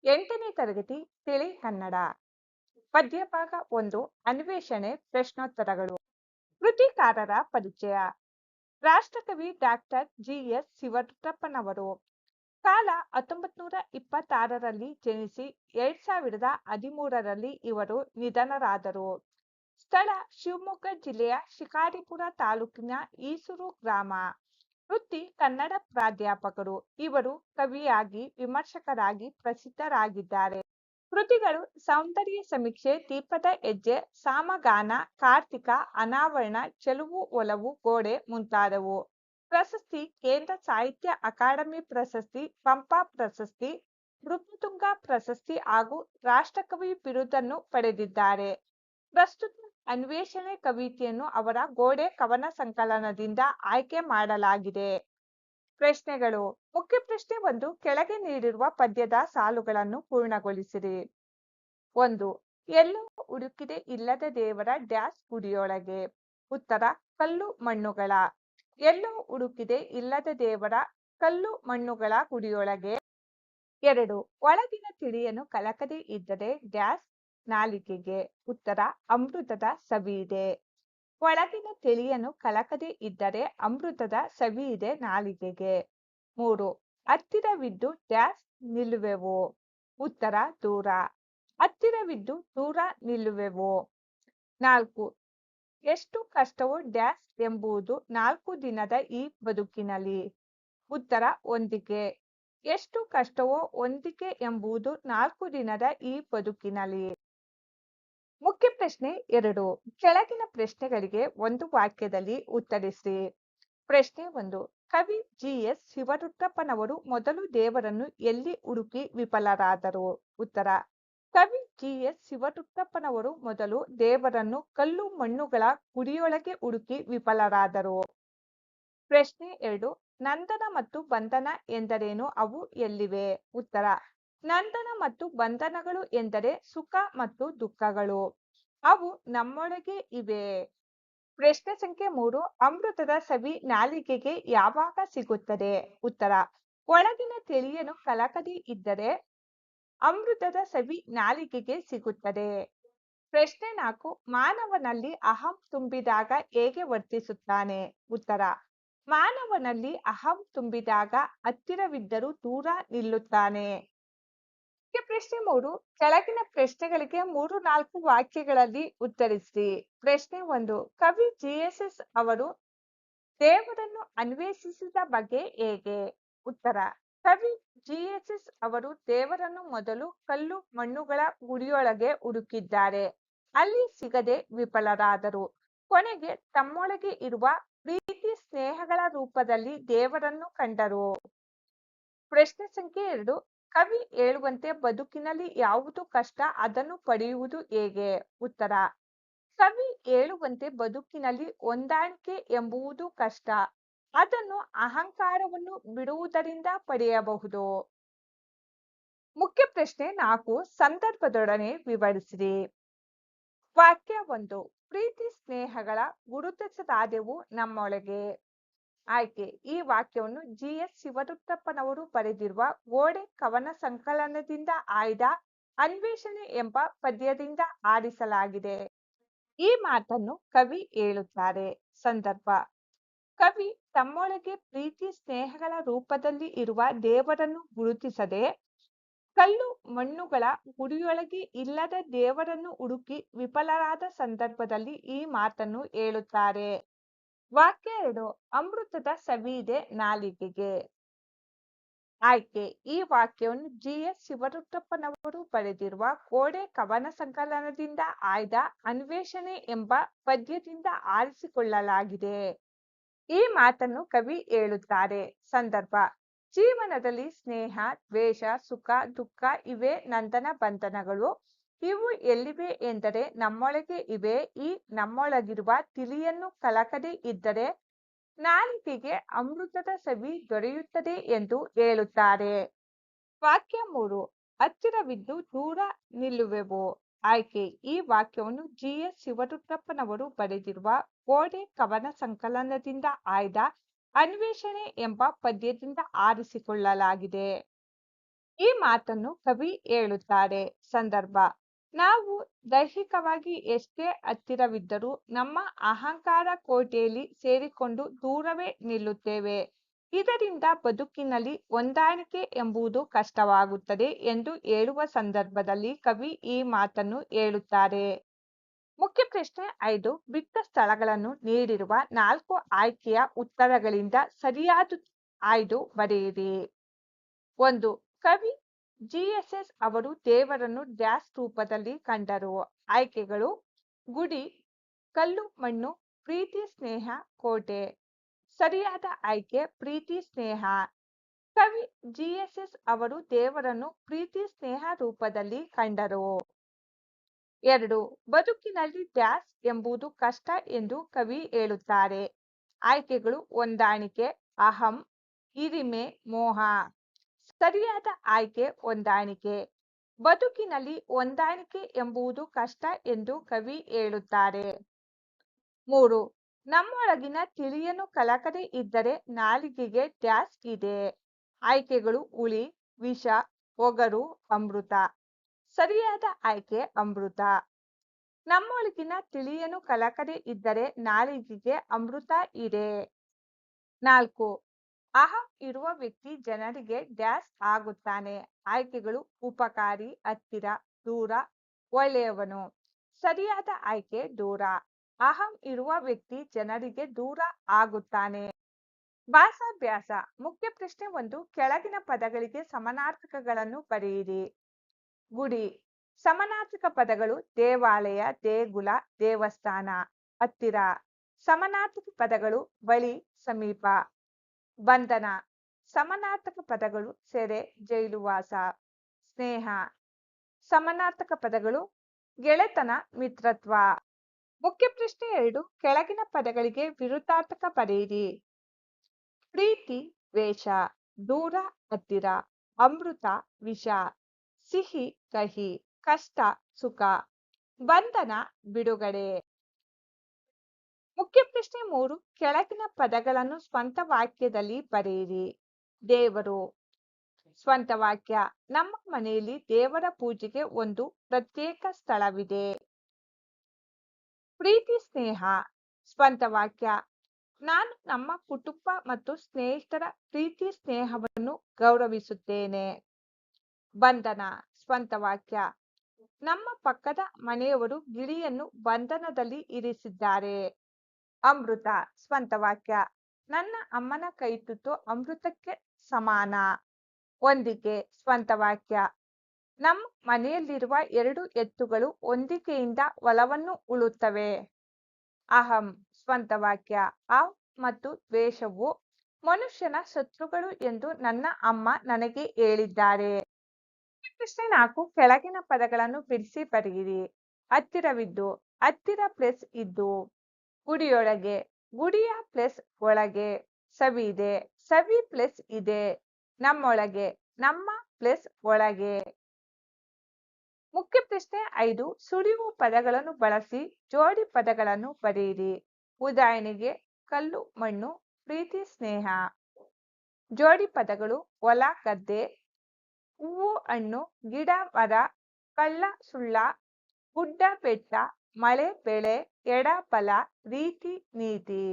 8ನೇ ತರಗತಿ ತಿಳಿ ಕನ್ನಡ ಪದ್ಯ ಭಾಗ 1 ಅನ್ವೇಷಣೆ ಪ್ರಶ್ನೋತ್ತರಗಳು. ಕೃತಿಕಾರರ ಪರಿಚಯ. ರಾಷ್ಟ್ರಕವಿ ಡಾಕ್ಟರ್ ಜಿಎಸ್ ಶಿವರುದ್ರಪ್ಪನವರು. ಕಾಲ 1926ರಲ್ಲಿ ಜನಿಸಿ 2013ರಲ್ಲಿ ಇವರು ನಿಧನರಾದರು. ಸ್ಥಳ ಶಿವಮೊಗ್ಗ ಜಿಲ್ಲೆಯ ಶಿಕಾರಿಪುರ ತಾಲೂಕಿನ ಈಸೂರು ಗ್ರಾಮ. ವೃತ್ತಿ ಕನ್ನಡ ಪ್ರಾಧ್ಯಾಪಕರು. ಇವರು ಕವಿಯಾಗಿ ವಿಮರ್ಶಕರಾಗಿ ಪ್ರಸಿದ್ಧರಾಗಿದ್ದಾರೆ. ಕೃತಿಗಳು ಸೌಂದರ್ಯ ಸಮೀಕ್ಷೆ, ದೀಪದ ಹೆಜ್ಜೆ, ಸಾಮಗಾನ, ಕಾರ್ತಿಕ, ಅನಾವರಣ, ಚೆಲುವು ಒಲವು, ಗೋಡೆ ಮುಂತಾದವು. ಪ್ರಶಸ್ತಿ ಕೇಂದ್ರ ಸಾಹಿತ್ಯ ಅಕಾಡೆಮಿ ಪ್ರಶಸ್ತಿ, ಪಂಪ ಪ್ರಶಸ್ತಿ, ನೃಪತುಂಗ ಪ್ರಶಸ್ತಿ ಹಾಗೂ ರಾಷ್ಟ್ರಕವಿ ಬಿರುದನ್ನು ಪಡೆದಿದ್ದಾರೆ. ಪ್ರಸ್ತುತ ಅನ್ವೇಷಣೆ ಕವಿತೆಯನ್ನು ಅವರ ಗೋಡೆ ಕವನ ಸಂಕಲನದಿಂದ ಆಯ್ಕೆ ಮಾಡಲಾಗಿದೆ. ಪ್ರಶ್ನೆಗಳು. ಮುಖ್ಯ ಪ್ರಶ್ನೆ 1. ಕೆಳಗೆ ನೀಡಿರುವ ಪದ್ಯದ ಸಾಲುಗಳನ್ನು ಪೂರ್ಣಗೊಳಿಸಿರಿ. 1. ಎಲ್ಲೋ ಹುಡುಕಿದೆ ಇಲ್ಲದ ದೇವರ ಡ್ಯಾಶ್ ಗುಡಿಯೊಳಗೆ. ಉತ್ತರ ಕಲ್ಲು ಮಣ್ಣುಗಳ. ಎಲ್ಲೋ ಹುಡುಕಿದೆ ಇಲ್ಲದ ದೇವರ ಕಲ್ಲು ಮಣ್ಣುಗಳ ಗುಡಿಯೊಳಗೆ. 2. ಒಳಗಿನ ತಿಳಿಯನ್ನು ಕಲಕದೆ ಇದ್ದರೆ ಡ್ಯಾಶ್ ನಾಲಿಗೆಗೆ. ಉತ್ತರ ಅಮೃತದ ಸವಿಯಿದೆ. ಒಳಗಿನ ತಿಳಿಯನ್ನು ಕಲಕದೆ ಇದ್ದರೆ ಅಮೃತದ ಸವಿಯಿದೆ ನಾಲಿಗೆಗೆ. 3. ಹತ್ತಿರವಿದ್ದು ಡ್ಯಾಶ್ ನಿಲ್ಲುವೆವು. ಉತ್ತರ ದೂರ. ಹತ್ತಿರವಿದ್ದು ದೂರ ನಿಲ್ಲುವೆವು. 4. ಎಷ್ಟು ಕಷ್ಟವೋ ಡ್ಯಾಶ್ ಎಂಬುದು 4 ದಿನದ ಈ ಬದುಕಿನಲ್ಲಿ. ಉತ್ತರ ಹೊಂದಿಕೆ. ಎಷ್ಟು ಕಷ್ಟವೋ ಹೊಂದಿಕೆ ಎಂಬುದು 4 ದಿನದ ಈ ಬದುಕಿನಲ್ಲಿ. ಮುಖ್ಯ ಪ್ರಶ್ನೆ 2. ಕೆಳಗಿನ ಪ್ರಶ್ನೆಗಳಿಗೆ ಒಂದು ವಾಕ್ಯದಲ್ಲಿ ಉತ್ತರಿಸಿ. ಪ್ರಶ್ನೆ 1. ಕವಿ ಜಿಎಸ್ ಶಿವರುದ್ರಪ್ಪನವರು ಮೊದಲು ದೇವರನ್ನು ಎಲ್ಲಿ ಹುಡುಕಿ ವಿಫಲರಾದರು? ಉತ್ತರ ಕವಿ ಜಿಎಸ್ ಶಿವರುದ್ರಪ್ಪನವರು ಮೊದಲು ದೇವರನ್ನು ಕಲ್ಲು ಮಣ್ಣುಗಳ ಗುಡಿಯೊಳಗೆ ಹುಡುಕಿ ವಿಫಲರಾದರು. ಪ್ರಶ್ನೆ 2. ನಂದನ ಮತ್ತು ಬಂಧನ ಎಂದರೇನು? ಅವು ಎಲ್ಲಿವೆ? ಉತ್ತರ ನಂದನ ಮತ್ತು ಬಂಧನಗಳು ಎಂದರೆ ಸುಖ ಮತ್ತು ದುಃಖಗಳು. ಅವು ನಮ್ಮೊಳಗೆ ಇವೆ. ಪ್ರಶ್ನೆ ಸಂಖ್ಯೆ 3. ಅಮೃತದ ಸವಿ ನಾಲಿಗೆಗೆ ಯಾವಾಗ ಸಿಗುತ್ತದೆ? ಉತ್ತರ ಒಳಗಿನ ತಿಳಿಯನ್ನು ಕಲಕದೆ ಇದ್ದರೆ ಅಮೃತದ ಸವಿ ನಾಲಿಗೆಗೆ ಸಿಗುತ್ತದೆ. ಪ್ರಶ್ನೆ 4. ಮಾನವನಲ್ಲಿ ಅಹಂ ತುಂಬಿದಾಗ ಹೇಗೆ ವರ್ತಿಸುತ್ತಾನೆ? ಉತ್ತರ ಮಾನವನಲ್ಲಿ ಅಹಂ ತುಂಬಿದಾಗ ಹತ್ತಿರವಿದ್ದರೂ ದೂರ ನಿಲ್ಲುತ್ತಾನೆ. ಪ್ರಶ್ನೆ 3. ಕೆಳಗಿನ ಪ್ರಶ್ನೆಗಳಿಗೆ 3-4 ವಾಕ್ಯಗಳಲ್ಲಿ ಉತ್ತರಿಸಿ. ಪ್ರಶ್ನೆ 1. ಕವಿ ಜಿಎಸ್ಎಸ್ ಅವರು ದೇವರನ್ನು ಅನ್ವೇಷಿಸಿದ ಬಗ್ಗೆ ಹೇಗೆ? ಉತ್ತರ ಕವಿ ಜಿಎಸ್ಎಸ್ ಅವರು ದೇವರನ್ನು ಮೊದಲು ಕಲ್ಲು ಮಣ್ಣುಗಳ ಗುಡಿಯೊಳಗೆ ಹುಡುಕಿದ್ದಾರೆ. ಅಲ್ಲಿ ಸಿಗದೆ ವಿಫಲರಾದರು. ಕೊನೆಗೆ ತಮ್ಮೊಳಗೆ ಇರುವ ಪ್ರೀತಿ ಸ್ನೇಹಗಳ ರೂಪದಲ್ಲಿ ದೇವರನ್ನು ಕಂಡರು. ಪ್ರಶ್ನೆ ಸಂಖ್ಯೆ 2. ಕವಿ ಹೇಳುವಂತೆ ಬದುಕಿನಲ್ಲಿ ಯಾವುದು ಕಷ್ಟ, ಅದನ್ನು ಪಡೆಯುವುದು ಹೇಗೆ? ಉತ್ತರ ಕವಿ ಹೇಳುವಂತೆ ಬದುಕಿನಲ್ಲಿ ಹೊಂದಾಣಿಕೆ ಎಂಬುದು ಕಷ್ಟ, ಅದನ್ನು ಅಹಂಕಾರವನ್ನು ಬಿಡುವುದರಿಂದ ಪಡೆಯಬಹುದು. ಮುಖ್ಯ ಪ್ರಶ್ನೆ 4. ಸಂದರ್ಭದೊಡನೆ ವಿವರಿಸಿರಿ. ವಾಕ್ಯ 1. ಪ್ರೀತಿ ಸ್ನೇಹಗಳ ಗುರುತಿಸದಾದೆವು ನಮ್ಮೊಳಗೆ. ಆಯ್ಕೆ. ಈ ವಾಕ್ಯವನ್ನು ಜಿಎಸ್ ಶಿವರುದ್ರಪ್ಪನವರು ಬರೆದಿರುವ ಗೋಡೆ ಕವನ ಸಂಕಲನದಿಂದ ಆಯ್ದ ಅನ್ವೇಷಣೆ ಎಂಬ ಪದ್ಯದಿಂದ ಆರಿಸಲಾಗಿದೆ. ಈ ಮಾತನ್ನು ಕವಿ ಹೇಳುತ್ತಾರೆ. ಸಂದರ್ಭ. ಕವಿ ತಮ್ಮೊಳಗೆ ಪ್ರೀತಿ ಸ್ನೇಹಗಳ ರೂಪದಲ್ಲಿ ಇರುವ ದೇವರನ್ನು ಗುರುತಿಸದೆ ಕಲ್ಲು ಮಣ್ಣುಗಳ ಗುಡಿಯೊಳಗೆ ಇಲ್ಲದ ದೇವರನ್ನು ಹುಡುಕಿ ವಿಫಲರಾದ ಸಂದರ್ಭದಲ್ಲಿ ಈ ಮಾತನ್ನು ಹೇಳುತ್ತಾರೆ. ವಾಕ್ಯ 2. ಅಮೃತದ ಸವಿಯಿದೆ ನಾಲಿಗೆಗೆ. ಆಯ್ಕೆ. ಈ ವಾಕ್ಯವನ್ನು ಜಿಎಸ್ ಶಿವರುದ್ರಪ್ಪನವರು ಬರೆದಿರುವ ಗೋಡೆ ಕವನ ಸಂಕಲನದಿಂದ ಆಯ್ದ ಅನ್ವೇಷಣೆ ಎಂಬ ಪದ್ಯದಿಂದ ಆರಿಸಿಕೊಳ್ಳಲಾಗಿದೆ. ಈ ಮಾತನ್ನು ಕವಿ ಹೇಳುತ್ತಾರೆ. ಸಂದರ್ಭ. ಜೀವನದಲ್ಲಿ ಸ್ನೇಹ, ದ್ವೇಷ, ಸುಖ, ದುಃಖ ಇವೆ ನಂದನ ಬಂಧನಗಳು. ಇವು ಎಲ್ಲಿವೆ ಎಂದರೆ ನಮ್ಮೊಳಗೆ ಇವೆ. ಈ ನಮ್ಮೊಳಗಿರುವ ತಿಳಿಯನ್ನು ಕಲಕದೆ ಇದ್ದರೆ ನಾಲಿಗೆಗೆ ಅಮೃತದ ಸವಿ ದೊರೆಯುತ್ತದೆ ಎಂದು ಹೇಳುತ್ತಾರೆ. ವಾಕ್ಯ 3. ಹತ್ತಿರವಿದ್ದು ದೂರ ನಿಲ್ಲುವೆವು. ಆಯ್ಕೆ. ಈ ವಾಕ್ಯವನ್ನು ಜಿಎಸ್ ಶಿವರುದ್ರಪ್ಪನವರು ಬರೆದಿರುವ ಗೋಡೆ ಕವನ ಸಂಕಲನದಿಂದ ಆಯ್ದ ಅನ್ವೇಷಣೆ ಎಂಬ ಪದ್ಯದಿಂದ ಆರಿಸಿಕೊಳ್ಳಲಾಗಿದೆ. ಈ ಮಾತನ್ನು ಕವಿ ಹೇಳುತ್ತಾರೆ. ಸಂದರ್ಭ: ನಾವು ದೈಹಿಕವಾಗಿ ಎಷ್ಟೇ ಹತ್ತಿರವಿದ್ದರೂ ನಮ್ಮ ಅಹಂಕಾರ ಕೋಟೆಯಲ್ಲಿ ಸೇರಿಕೊಂಡು ದೂರವೇ ನಿಲ್ಲುತ್ತೇವೆ. ಇದರಿಂದ ಬದುಕಿನಲ್ಲಿ ಹೊಂದಾಣಿಕೆ ಎಂಬುದು ಕಷ್ಟವಾಗುತ್ತದೆ ಎಂದು ಹೇಳುವ ಸಂದರ್ಭದಲ್ಲಿ ಕವಿ ಈ ಮಾತನ್ನು ಹೇಳುತ್ತಾರೆ. ಮುಖ್ಯ ಪ್ರಶ್ನೆ 5. ಬಿಟ್ಟ ಸ್ಥಳಗಳನ್ನು ನೀಡಿರುವ 4 ಆಯ್ಕೆಯ ಉತ್ತರಗಳಿಂದ ಸರಿಯಾದ ಆಯ್ದು ಬರೆಯಿರಿ. 1. ಕವಿ ಜಿಎಸ್ಎಸ್ ಅವರು ದೇವರನ್ನು ಡ್ಯಾಶ್ ರೂಪದಲ್ಲಿ ಕಂಡರು. ಆಯ್ಕೆಗಳು: ಗುಡಿ, ಕಲ್ಲು ಮಣ್ಣು, ಪ್ರೀತಿ ಸ್ನೇಹ, ಕೋಟೆ. ಸರಿಯಾದ ಆಯ್ಕೆ ಪ್ರೀತಿ ಸ್ನೇಹ. ಕವಿ ಜಿಎಸ್ಎಸ್ ಅವರು ದೇವರನ್ನು ಪ್ರೀತಿ ಸ್ನೇಹ ರೂಪದಲ್ಲಿ ಕಂಡರು. 2. ಬದುಕಿನಲ್ಲಿ ಡ್ಯಾಶ್ ಎಂಬುದು ಕಷ್ಟ ಎಂದು ಕವಿ ಹೇಳುತ್ತಾರೆ. ಆಯ್ಕೆಗಳು: ಹೊಂದಾಣಿಕೆ, ಅಹಂ, ಹಿರಿಮೆ, ಮೋಹ. ಸರಿಯಾದ ಆಯ್ಕೆ ಹೊಂದಾಣಿಕೆ. ಬದುಕಿನಲ್ಲಿ ಹೊಂದಾಣಿಕೆ ಎಂಬುದು ಕಷ್ಟ ಎಂದು ಕವಿ ಹೇಳುತ್ತಾರೆ. 3. ನಮ್ಮೊಳಗಿನ ತಿಳಿಯನ್ನು ಕಲಕದೆ ಇದ್ದರೆ ನಾಲಿಗೆಗೆ ಡ್ಯಾಶ್ ಇದೆ. ಆಯ್ಕೆಗಳು: ಹುಳಿ, ವಿಷ, ಒಗರು, ಅಮೃತ. ಸರಿಯಾದ ಆಯ್ಕೆ ಅಮೃತ. ನಮ್ಮೊಳಗಿನ ತಿಳಿಯನ್ನು ಕಲಕದೆ ಇದ್ದರೆ ನಾಲಿಗೆಗೆ ಅಮೃತ ಇದೆ. 4. ಅಹಂ ಇರುವ ವ್ಯಕ್ತಿ ಜನರಿಗೆ ಡ್ಯಾಶ್ ಆಗುತ್ತಾನೆ. ಆಯ್ಕೆಗಳು: ಉಪಕಾರಿ, ಹತ್ತಿರ, ದೂರ, ಒಳ್ಳೆಯವನು. ಸರಿಯಾದ ಆಯ್ಕೆ ದೂರ. ಅಹಂ ಇರುವ ವ್ಯಕ್ತಿ ಜನರಿಗೆ ದೂರ ಆಗುತ್ತಾನೆ. ಭಾಷಾಭ್ಯಾಸ. ಮುಖ್ಯ ಪ್ರಶ್ನೆ 1. ಕೆಳಗಿನ ಪದಗಳಿಗೆ ಸಮಾನಾರ್ಥಕಗಳನ್ನು ಬರೆಯಿರಿ. ಗುಡಿ. ಸಮಾನಾರ್ಥಕ ಪದಗಳು: ದೇವಾಲಯ, ದೇಗುಲ, ದೇವಸ್ಥಾನ. ಹತ್ತಿರ. ಸಮಾನಾರ್ಥಕ ಪದಗಳು: ಬಳಿ, ಸಮೀಪ. ಬಂಧನ. ಸಮಾನಾರ್ಥಕ ಪದಗಳು: ಸೆರೆ, ಜೈಲುವಾಸ. ಸ್ನೇಹ. ಸಮಾನಾರ್ಥಕ ಪದಗಳು: ಗೆಳೆತನ, ಮಿತ್ರತ್ವ. ಮುಖ್ಯ ಪ್ರಶ್ನೆ 2. ಕೆಳಗಿನ ಪದಗಳಿಗೆ ವಿರುದ್ಧಾರ್ಥಕ ಬರೆಯಿರಿ. ಪ್ರೀತಿ, ದ್ವೇಷ. ದೂರ, ಹತ್ತಿರ. ಅಮೃತ, ವಿಷ. ಸಿಹಿ, ಕಹಿ. ಕಷ್ಟ, ಸುಖ. ಬಂಧನ, ಬಿಡುಗಡೆ. ಮುಖ್ಯ ಪ್ರಶ್ನೆ 3. ಕೆಳಗಿನ ಪದಗಳನ್ನು ಸ್ವಂತ ವಾಕ್ಯದಲ್ಲಿ ಬರೆಯಿರಿ. ದೇವರು. ಸ್ವಂತ ವಾಕ್ಯ: ನಮ್ಮ ಮನೆಯಲ್ಲಿ ದೇವರ ಪೂಜೆಗೆ ಒಂದು ಪ್ರತ್ಯೇಕ ಸ್ಥಳವಿದೆ. ಪ್ರೀತಿ ಸ್ನೇಹ. ಸ್ವಂತ ವಾಕ್ಯ: ನಾನು ನಮ್ಮ ಕುಟುಂಬ ಮತ್ತು ಸ್ನೇಹಿತರ ಪ್ರೀತಿ ಸ್ನೇಹವನ್ನು ಗೌರವಿಸುತ್ತೇನೆ. ಬಂಧನ. ಸ್ವಂತ ವಾಕ್ಯ: ನಮ್ಮ ಪಕ್ಕದ ಮನೆಯವರು ಗಿಳಿಯನ್ನು ಬಂಧನದಲ್ಲಿ ಇರಿಸಿದ್ದಾರೆ. ಅಮೃತ. ಸ್ವಂತ ವಾಕ್ಯ: ನನ್ನ ಅಮ್ಮನ ಕೈತುತ್ತು ಅಮೃತಕ್ಕೆ ಸಮಾನ. ಹೊಂದಿಕೆ. ಸ್ವಂತ ವಾಕ್ಯ: ನಮ್ಮ ಮನೆಯಲ್ಲಿರುವ 2 ಎತ್ತುಗಳು ಹೊಂದಿಕೆಯಿಂದ ಹೊಲವನ್ನು ಉಳುತ್ತವೆ. ಅಹಂ. ಸ್ವಂತ ವಾಕ್ಯ: ಅಹಂ ಮತ್ತು ದ್ವೇಷವು ಮನುಷ್ಯನ ಶತ್ರುಗಳು ಎಂದು ನನ್ನ ಅಮ್ಮ ನನಗೆ ಹೇಳಿದ್ದಾರೆ. ಪ್ರಶ್ನೆ 4. ಕೆಳಗಿನ ಪದಗಳನ್ನು ಬಿಡಿಸಿ ಬರೆಯಿರಿ. ಹತ್ತಿರವಿದ್ದು. ಹತ್ತಿರ ಪ್ಲಸ್ ಇದ್ದು. ಗುಡಿಯೊಳಗೆ. ಗುಡಿಯ ಪ್ಲಸ್ ಒಳಗೆ. ಸವಿದೆ. ಸವಿ ಪ್ಲಸ್ ಇದೆ. ನಮ್ಮೊಳಗೆ. ನಮ್ಮ ಪ್ಲಸ್ ಒಳಗೆ. ಮುಖ್ಯ ಪ್ರಶ್ನೆ 5. ಸುಳಿವು ಪದಗಳನ್ನು ಬಳಸಿ ಜೋಡಿ ಪದಗಳನ್ನು ಬರೆಯಿರಿ. ಉದಾಹರಣೆಗೆ: ಕಲ್ಲು ಮಣ್ಣು, ಪ್ರೀತಿ ಸ್ನೇಹ. ಜೋಡಿ ಪದಗಳು: ಹೊಲ ಗದ್ದೆ, ಹೂವು ಹಣ್ಣು, ಗಿಡ ಮರ, ಕಳ್ಳ ಸುಳ್ಳ, ಗುಡ್ಡ ಬೆಟ್ಟ, ಮಳೆ ಬೆಳೆ, ಎಡ ಬಲ, ರೀತಿ ನೀತಿ.